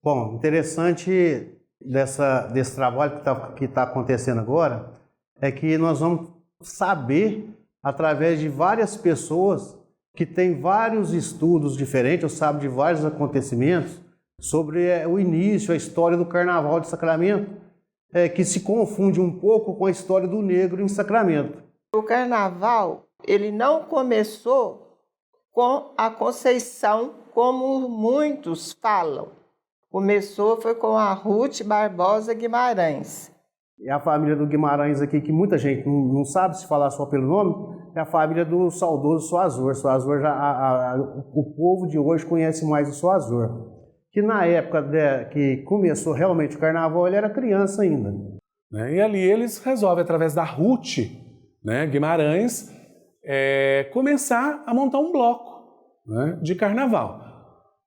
Bom, interessante desse trabalho que tá acontecendo agora é que nós vamos saber, através de várias pessoas que têm vários estudos diferentes, ou sabem de vários acontecimentos, sobre o início, a história do Carnaval de Sacramento, que se confunde um pouco com a história do negro em Sacramento. O Carnaval, ele não começou com a Conceição, como muitos falam. Foi com a Ruth Barbosa Guimarães. É a família do Guimarães aqui, que muita gente não sabe se falar só pelo nome, é a família do saudoso Soazor. Soazor o povo de hoje conhece mais o Soazor. Que na época que começou realmente o Carnaval, ele era criança ainda. E ali eles resolvem, através da Ruth, né, Guimarães, começar a montar um bloco, né, de Carnaval.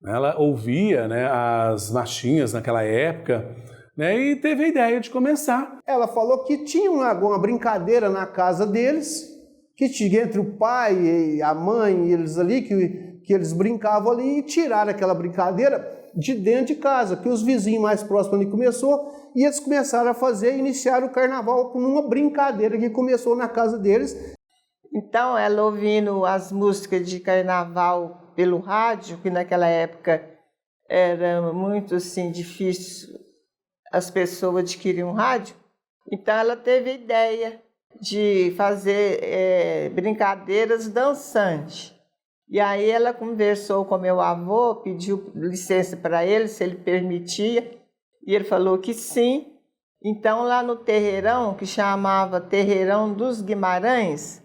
Ela ouvia, né, as marchinhas naquela época, né, e teve a ideia de começar. Ela falou que tinha uma brincadeira na casa deles, que tinha entre o pai e a mãe e eles ali, que eles brincavam ali e tiraram aquela brincadeira de dentro de casa, que os vizinhos mais próximos ali começou e eles começaram a iniciaram o Carnaval com uma brincadeira que começou na casa deles. Então, ela ouvindo as músicas de Carnaval pelo rádio, que naquela época era muito assim, difícil as pessoas adquirirem um rádio, então ela teve a ideia de fazer brincadeiras dançantes. E aí ela conversou com meu avô, pediu licença para ele, se ele permitia, e ele falou que sim. Então lá no terreirão, que chamava Terreirão dos Guimarães,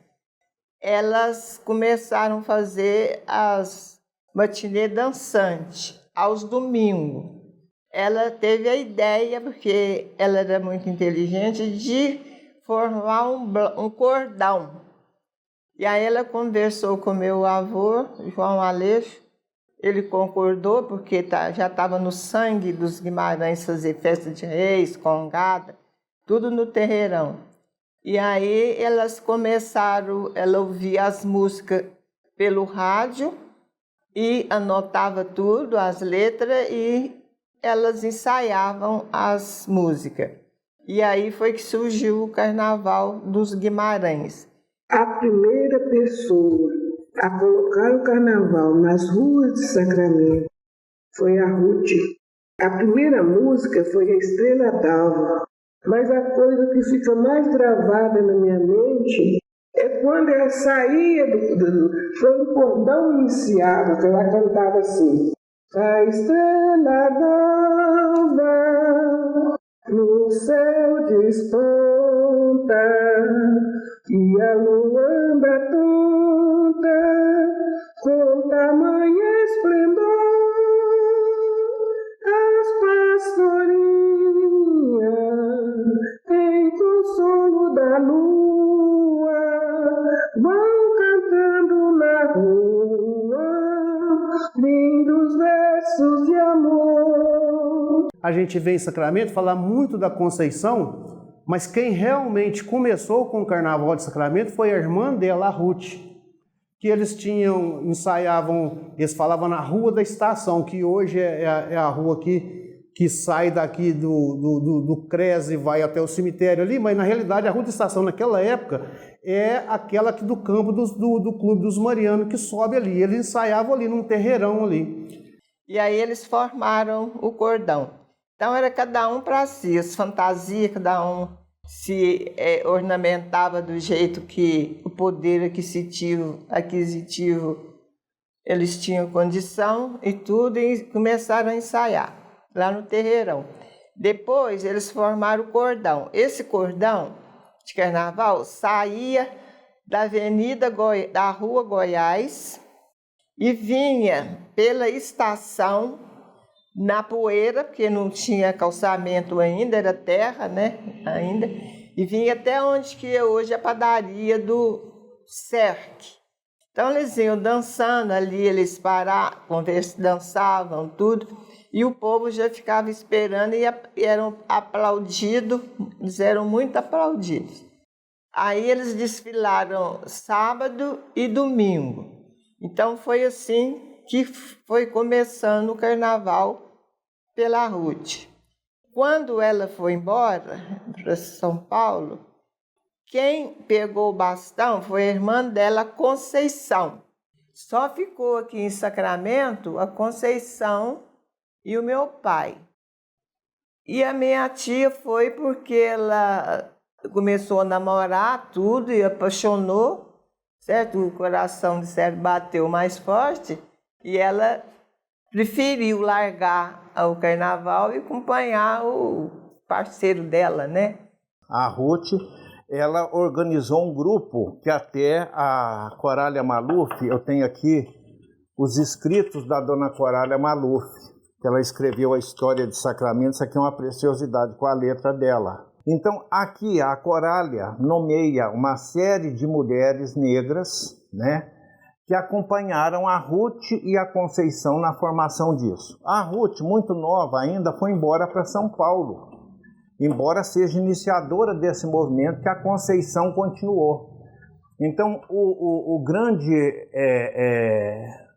elas começaram a fazer as matinê dançante aos domingos. Ela teve a ideia, porque ela era muito inteligente, de formar um cordão. E aí ela conversou com meu avô, João Aleixo. Ele concordou, porque já estava no sangue dos Guimarães fazer festa de reis, congada, tudo no terreirão. E aí ela ouvia as músicas pelo rádio e anotava tudo, as letras, e elas ensaiavam as músicas. E aí foi que surgiu o Carnaval dos Guimarães. A primeira pessoa a colocar o Carnaval nas ruas de Sacramento foi a Ruth. A primeira música foi a Estrela d'Alva, mas a coisa que fica mais gravada na minha mente é quando ela saía quando o cordão iniciava, que ela cantava assim: a estrela d'alva no céu desponta e a lua anda tonta com tamanho esplendor. As pastorinhas em consolo da lua vão cantando na rua lindos versos de amor. A gente vê em Sacramento falar muito da Conceição, mas quem realmente começou com o Carnaval de Sacramento foi a irmã dela, a Ruth, que eles ensaiavam, eles falavam na Rua da Estação, que hoje é a rua que sai daqui do CRES e vai até o cemitério ali, mas na realidade a Rua da Estação naquela época é aquela aqui do campo do Clube dos Marianos, que sobe ali, eles ensaiavam ali num terreirão ali. E aí eles formaram o cordão. Então era cada um para si, as fantasias, cada um se ornamentava do jeito que o poder aquisitivo eles tinham condição e tudo, e começaram a ensaiar lá no terreirão. Depois eles formaram o cordão. Esse cordão de Carnaval saía da da Rua Goiás e vinha pela estação na poeira, porque não tinha calçamento ainda, era terra, né, ainda, e vinha até onde que é hoje a padaria do Cerque. Então eles iam dançando ali, eles paravam, dançavam tudo, e o povo já ficava esperando e eram aplaudidos, eles eram muito aplaudidos. Aí eles desfilaram sábado e domingo. Então foi assim que foi começando o Carnaval pela Ruth. Quando ela foi embora para São Paulo, quem pegou o bastão foi a irmã dela, Conceição. Só ficou aqui em Sacramento a Conceição e o meu pai. E a minha tia foi porque ela começou a namorar tudo e apaixonou, certo? O coração de Sérgio bateu mais forte e ela preferiu largar o carnaval e acompanhar o parceiro dela, né? A Ruth, ela organizou um grupo que até a Corália Maluf, eu tenho aqui os escritos da dona Corália Maluf, que ela escreveu a história de Sacramento. Isso aqui é uma preciosidade com a letra dela. Então, aqui a Corália nomeia uma série de mulheres negras, né, que acompanharam a Ruth e a Conceição na formação disso. A Ruth, muito nova ainda, foi embora para São Paulo, embora seja iniciadora desse movimento, que a Conceição continuou. Então, o grande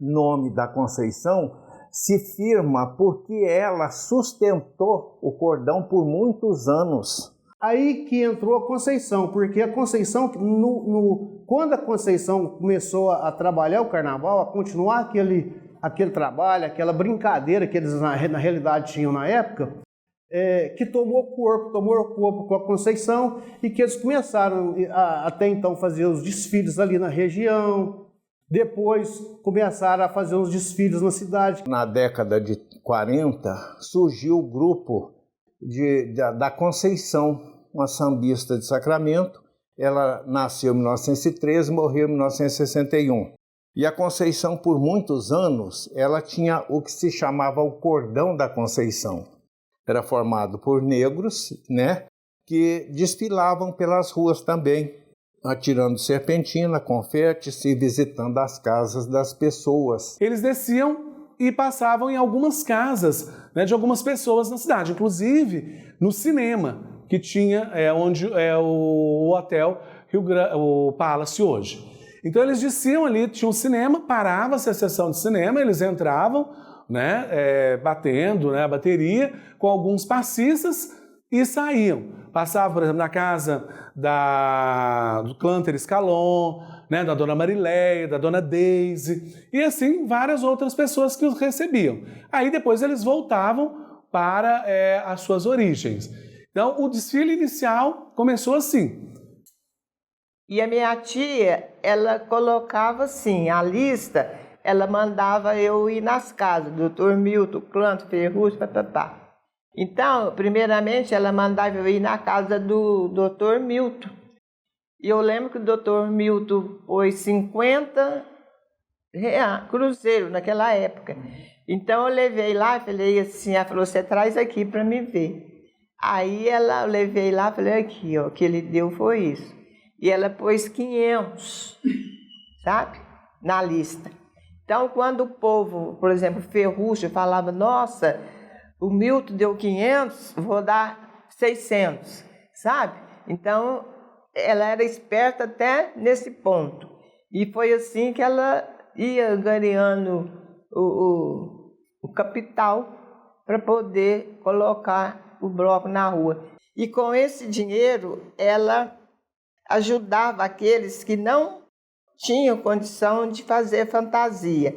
nome da Conceição se firma porque ela sustentou o cordão por muitos anos. Aí que entrou a Conceição, porque a Conceição, quando a Conceição começou a trabalhar o carnaval, a continuar aquele trabalho, aquela brincadeira que eles na realidade tinham na época, que tomou corpo com a Conceição e que eles começaram até então fazer os desfiles ali na região, depois começaram a fazer os desfiles na cidade. Na década de 40 surgiu o grupo da Conceição, uma sambista de Sacramento. Ela nasceu em 1913 e morreu em 1961. E a Conceição, por muitos anos, ela tinha o que se chamava o Cordão da Conceição. Era formado por negros, né, que desfilavam pelas ruas também, atirando serpentina, confetes e visitando as casas das pessoas. Eles desciam e passavam em algumas casas, né, de algumas pessoas na cidade, inclusive no cinema, que tinha onde é o hotel o Palace hoje. Então eles desciam ali, tinha um cinema, parava-se a sessão de cinema, eles entravam, né, batendo, né, a bateria com alguns passistas e saíam. Passavam, por exemplo, na casa do Clânter Escalon, né, da dona Marileia, da dona Daisy, e assim várias outras pessoas que os recebiam. Aí depois eles voltavam para as suas origens. Então o desfile inicial começou assim. E a minha tia, ela colocava assim, a lista, ela mandava eu ir nas casas, doutor Milton, Clânter, Ferrugem, papapá. Então, primeiramente, ela mandava eu ir na casa do doutor Milton. E eu lembro que o doutor Milton pôs 50 cruzeiro naquela época. Então, eu levei lá e falei assim, ela falou, você traz aqui para me ver. Aí eu levei lá e falei, aqui, ó, o que ele deu foi isso. E ela pôs 500, sabe, na lista. Então, quando o povo, por exemplo, Ferrugem, falava, nossa, o Milton deu 500, vou dar 600, sabe? Então, ela era esperta até nesse ponto. E foi assim que ela ia ganhando o capital para poder colocar o bloco na rua. E com esse dinheiro, ela ajudava aqueles que não tinham condição de fazer fantasia,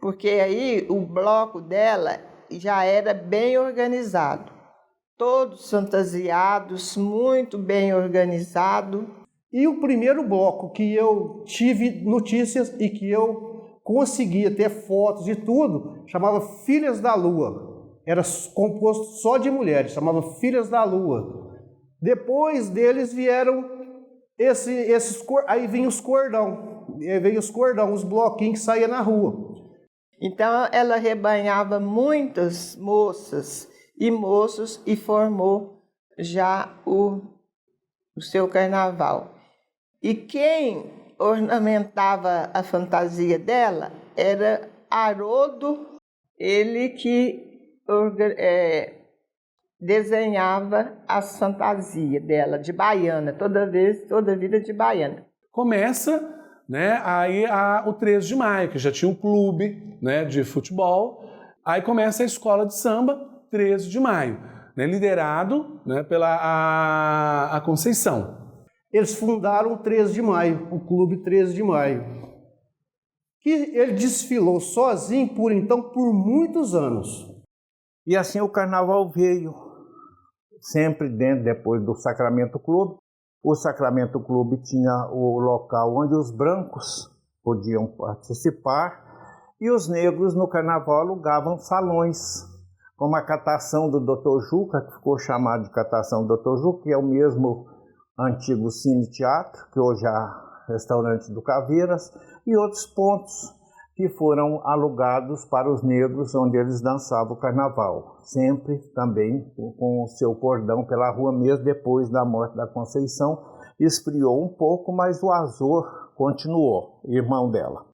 porque aí o bloco dela já era bem organizado, todos fantasiados, muito bem organizado. E o primeiro bloco que eu tive notícias e que eu conseguia ter fotos e tudo, chamava Filhas da Lua. Era composto só de mulheres, chamava Filhas da Lua. Depois deles vieram aí vinha os cordão, os bloquinhos que saíam na rua. Então ela rebanhava muitas moças e moços e formou já o seu carnaval. E quem ornamentava a fantasia dela era Haroldo, ele que desenhava as fantasias dela, de baiana, toda vida de baiana. Começa, né, aí o 13 de maio, que já tinha um clube, né, de futebol. Aí começa a escola de samba, 13 de Maio, né, liderado, né, pela a Conceição. Eles fundaram o 13 de Maio, o Clube 13 de Maio, que ele desfilou sozinho por muitos anos. E assim o carnaval veio, sempre depois do Sacramento Clube. O Sacramento Clube tinha o local onde os brancos podiam participar e os negros no carnaval alugavam salões, como a catação do Dr. Juca, que ficou chamado de catação do Dr. Juca, que é o mesmo antigo Cine Teatro, que hoje é restaurante do Caveiras, e outros pontos que foram alugados para os negros, onde eles dançavam o carnaval, sempre também com o seu cordão pela rua, mesmo depois da morte da Conceição. Esfriou um pouco, mas o Azor continuou, irmão dela.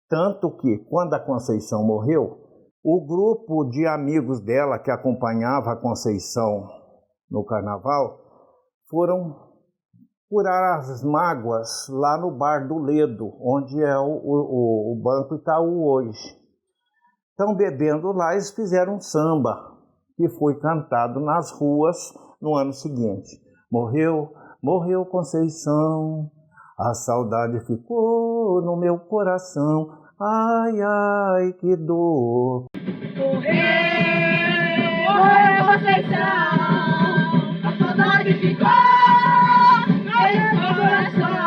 Tanto que, quando a Conceição morreu, o grupo de amigos dela que acompanhava a Conceição no carnaval foram curar as mágoas lá no Bar do Ledo, onde é o Banco Itaú hoje. Então, bebendo lá, eles fizeram um samba, que foi cantado nas ruas no ano seguinte. Morreu Conceição, a saudade ficou no meu coração, ai, ai, que dor. Morreu Conceição, a saudade ficou no meu coração.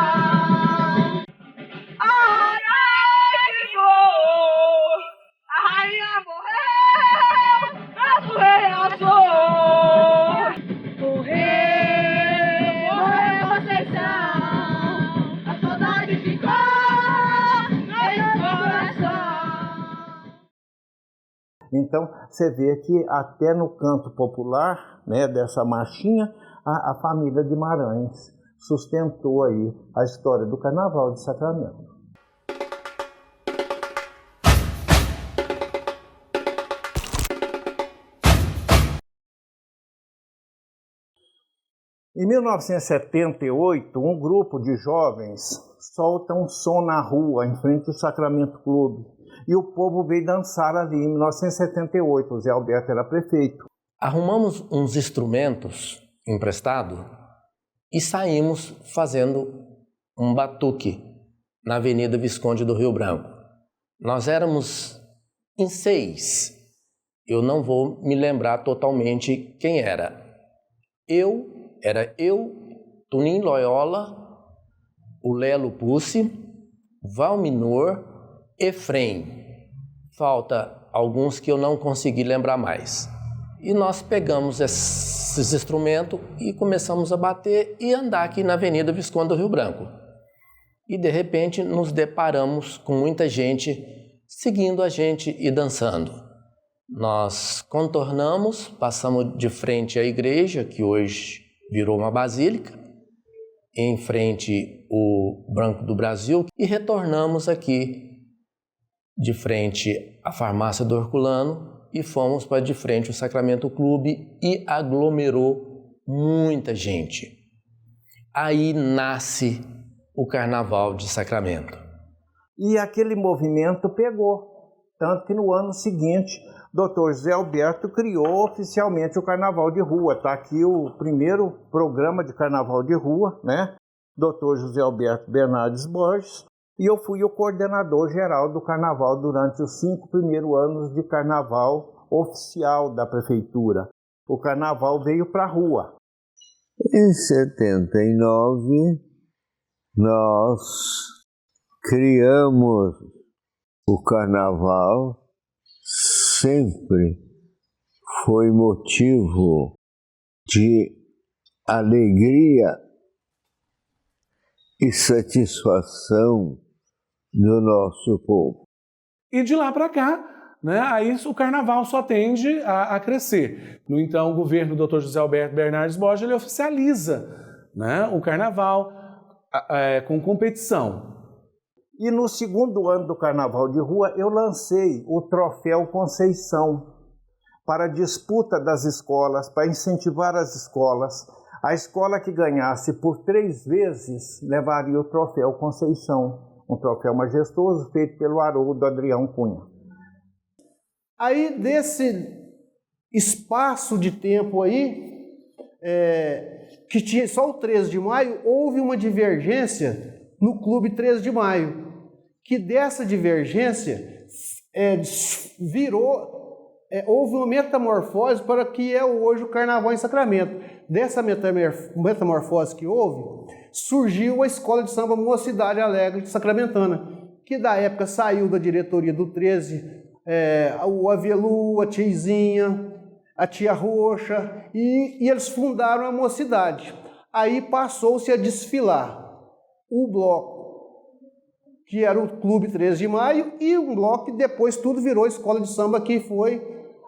Ai, ai, que dor, a rainha morreu, a poeira foi. Morreu Conceição, a saudade ficou no meu coração. Então, você vê que até no canto popular, né, dessa marchinha, a família Guimarães sustentou aí a história do Carnaval de Sacramento. Em 1978, um grupo de jovens solta um som na rua, em frente ao Sacramento Clube. E o povo veio dançar ali em 1978, o Zé Alberto era prefeito. Arrumamos uns instrumentos emprestados e saímos fazendo um batuque na Avenida Visconde do Rio Branco. Nós éramos em 6, eu não vou me lembrar totalmente quem era. Era eu, Tunim Loyola, o Lelo Pussi, Valminor, Efrem. Falta alguns que eu não consegui lembrar mais. E nós pegamos esses instrumentos e começamos a bater e andar aqui na Avenida Visconde do Rio Branco. E de repente nos deparamos com muita gente seguindo a gente e dançando. Nós contornamos, passamos de frente à igreja, que hoje virou uma basílica, em frente ao Banco do Brasil, e retornamos aqui de frente à farmácia do Herculano e fomos para de frente ao Sacramento Clube e aglomerou muita gente. Aí nasce o Carnaval de Sacramento. E aquele movimento pegou, tanto que no ano seguinte, Dr. José Alberto criou oficialmente o Carnaval de Rua. Está aqui o primeiro programa de Carnaval de Rua, né? Dr. José Alberto Bernardes Borges. E eu fui o coordenador geral do Carnaval durante os 5 primeiros anos de Carnaval oficial da Prefeitura. O Carnaval veio para a rua. Em 79, nós criamos o Carnaval. Sempre foi motivo de alegria e satisfação do nosso povo. E de lá para cá, né, aí o Carnaval só tende a crescer. No então, o governo do Dr. José Alberto Bernardes Borges, ele oficializa, né, o Carnaval com competição. E no segundo ano do Carnaval de Rua, eu lancei o Troféu Conceição para a disputa das escolas, para incentivar as escolas. A escola que ganhasse por 3 vezes levaria o Troféu Conceição, um troféu majestoso feito pelo Haroldo Adrião Cunha. Aí, desse espaço de tempo aí, que tinha só o 13 de maio, houve uma divergência no Clube 13 de Maio, que dessa divergência houve uma metamorfose para que é hoje o Carnaval em Sacramento. Dessa metamorfose que houve, surgiu a Escola de Samba Mocidade Alegre de Sacramentana, que da época saiu da diretoria do 13, o Avelu, a Tiazinha, a Tia Roxa, e eles fundaram a Mocidade. Aí passou-se a desfilar o bloco, que era o Clube 13 de Maio, e um bloco que depois tudo virou escola de samba, que foi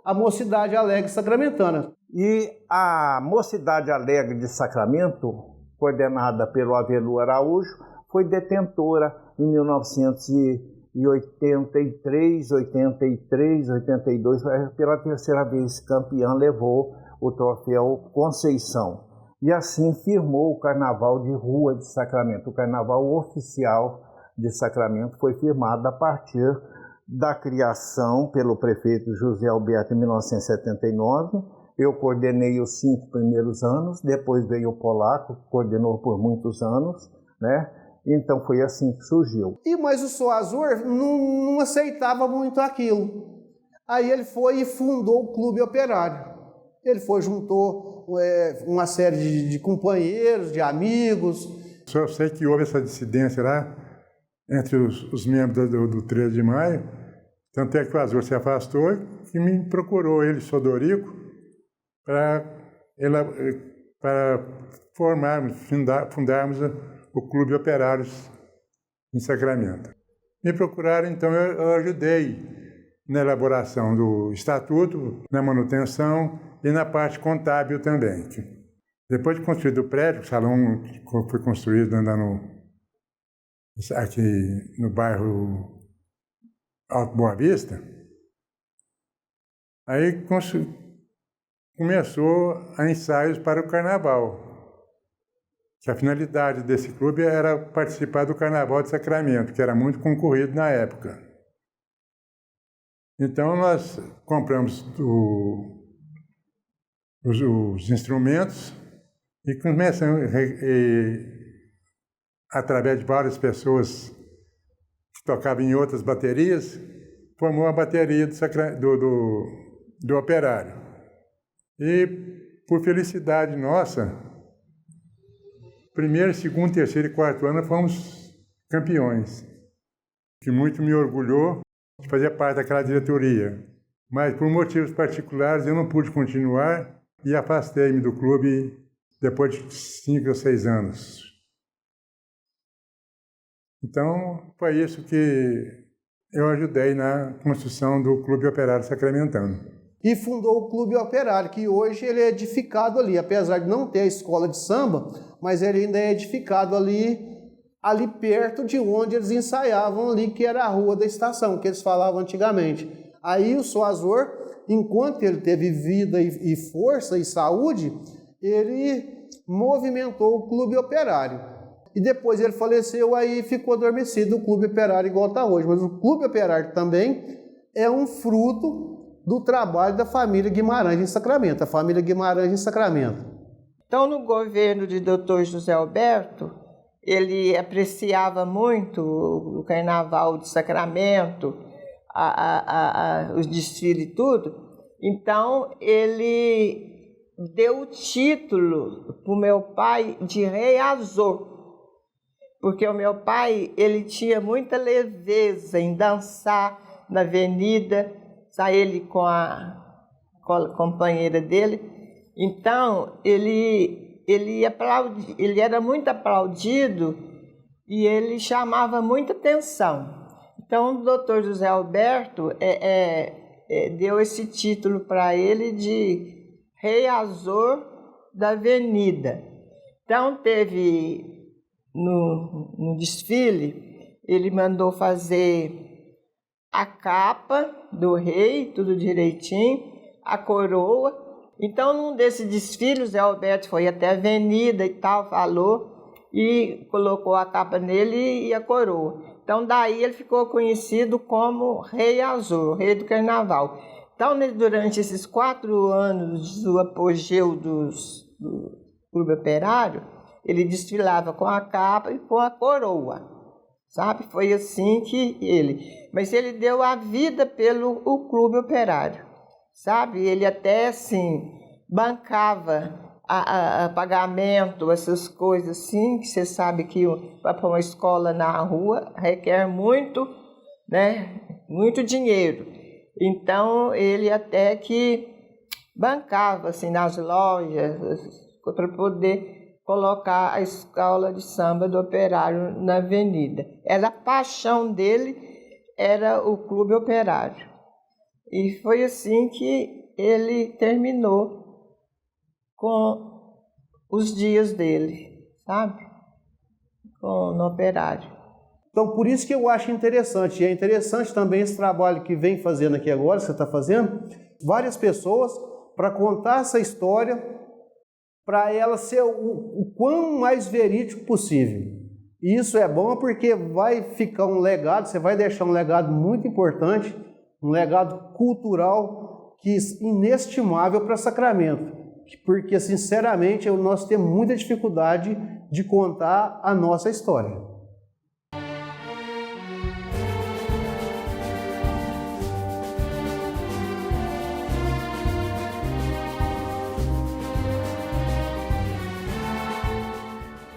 a Mocidade Alegre Sacramentana. E a Mocidade Alegre de Sacramento, coordenada pelo Avelu Araújo, foi detentora em 1983, 83, 82, pela terceira vez campeã, levou o troféu Conceição. E assim firmou o Carnaval de Rua de Sacramento. O Carnaval oficial de Sacramento foi firmado a partir da criação pelo prefeito José Alberto em 1979. Eu coordenei os 5 primeiros anos, depois veio o Polaco, que coordenou por muitos anos, né? Então foi assim que surgiu. Mas o Soazor não aceitava muito aquilo. Aí ele foi e fundou o Clube Operário. Ele juntou uma série de companheiros, de amigos. Só sei que houve essa dissidência lá entre os membros do 13 de maio, tanto é que o Azul se afastou e me procurou ele, Sodorico, para fundarmos o Clube Operários em Sacramento. Me procuraram, então eu ajudei na elaboração do estatuto, na manutenção e na parte contábil também. Depois de construído o prédio, o salão foi construído aqui no bairro Alto Boa Vista, aí começou a ensaios para o Carnaval, que a finalidade desse clube era participar do Carnaval de Sacramento, que era muito concorrido na época. Então nós compramos os instrumentos e começamos, através de várias pessoas que tocavam em outras baterias, formou a bateria do Operário. E, por felicidade nossa, primeiro, segundo, terceiro e quarto ano fomos campeões, que muito me orgulhou de fazer parte daquela diretoria. Mas, por motivos particulares, eu não pude continuar e afastei-me do clube depois de 5 ou 6 anos. Então, foi isso que eu ajudei na construção do Clube Operário Sacramentano. E fundou o Clube Operário, que hoje ele é edificado ali, apesar de não ter a escola de samba, mas ele ainda é edificado ali perto de onde eles ensaiavam ali, que era a Rua da Estação, que eles falavam antigamente. Aí o Soazor, enquanto ele teve vida e força e saúde, ele movimentou o Clube Operário. E depois ele faleceu, aí ficou adormecido o Clube Operário igual está hoje. Mas o Clube Operário também é um fruto do trabalho da família Guimarães em Sacramento, a família Guimarães em Sacramento. Então, no governo de Dr. José Alberto, ele apreciava muito o Carnaval de Sacramento, os desfiles e tudo. Então, ele deu o título para o meu pai de Rei Azor, porque o meu pai ele tinha muita leveza em dançar na avenida, ele com a companheira dele. Então, ele era muito aplaudido e ele chamava muita atenção. Então, o doutor José Alberto deu esse título para ele de Rei Azor da Avenida. Então, teve no desfile, ele mandou fazer a capa do rei, tudo direitinho, a coroa. Então, num desses desfiles, Zé Alberto foi até a avenida e tal, falou, e colocou a capa nele e a coroa. Então, daí ele ficou conhecido como Rei Azul, Rei do Carnaval. Então, durante esses 4 anos do apogeu do Clube Operário, ele desfilava com a capa e com a coroa, sabe? Foi assim que mas ele deu a vida pelo o Clube Operário, sabe? Ele até, assim, bancava a pagamento, essas coisas assim, que você sabe que para uma escola na rua requer muito, né? Muito dinheiro. Então, ele até que bancava, assim, nas lojas, para poder colocar a escola de samba do Operário na avenida. A paixão dele era o Clube Operário. E foi assim que ele terminou com os dias dele, sabe? No Operário. Então, por isso que eu acho interessante, e é interessante também esse trabalho que vem fazendo aqui agora, você está fazendo, várias pessoas, para contar essa história, para ela ser o quão mais verídico possível. E isso é bom porque vai ficar um legado, você vai deixar um legado muito importante, um legado cultural inestimável para Sacramento. Porque, sinceramente, nós temos muita dificuldade de contar a nossa história.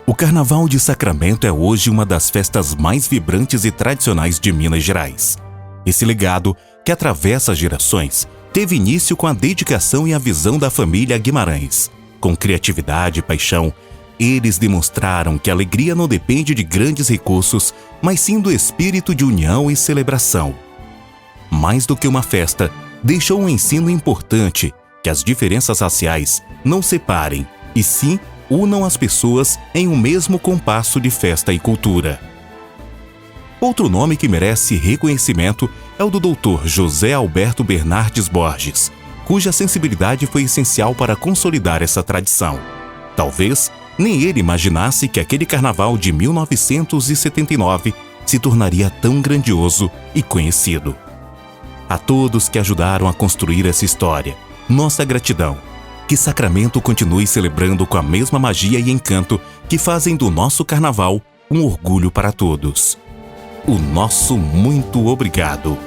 O Carnaval de Sacramento é hoje uma das festas mais vibrantes e tradicionais de Minas Gerais. Esse legado, que atravessa gerações, teve início com a dedicação e a visão da família Guimarães. Com criatividade e paixão, eles demonstraram que a alegria não depende de grandes recursos, mas sim do espírito de união e celebração. Mais do que uma festa, deixou um ensino importante, que as diferenças raciais não separem, e sim unam as pessoas em um mesmo compasso de festa e cultura. Outro nome que merece reconhecimento é o do Dr. José Alberto Bernardes Borges, cuja sensibilidade foi essencial para consolidar essa tradição. Talvez nem ele imaginasse que aquele carnaval de 1979 se tornaria tão grandioso e conhecido. A todos que ajudaram a construir essa história, nossa gratidão. Que Sacramento continue celebrando com a mesma magia e encanto que fazem do nosso carnaval um orgulho para todos. O nosso muito obrigado.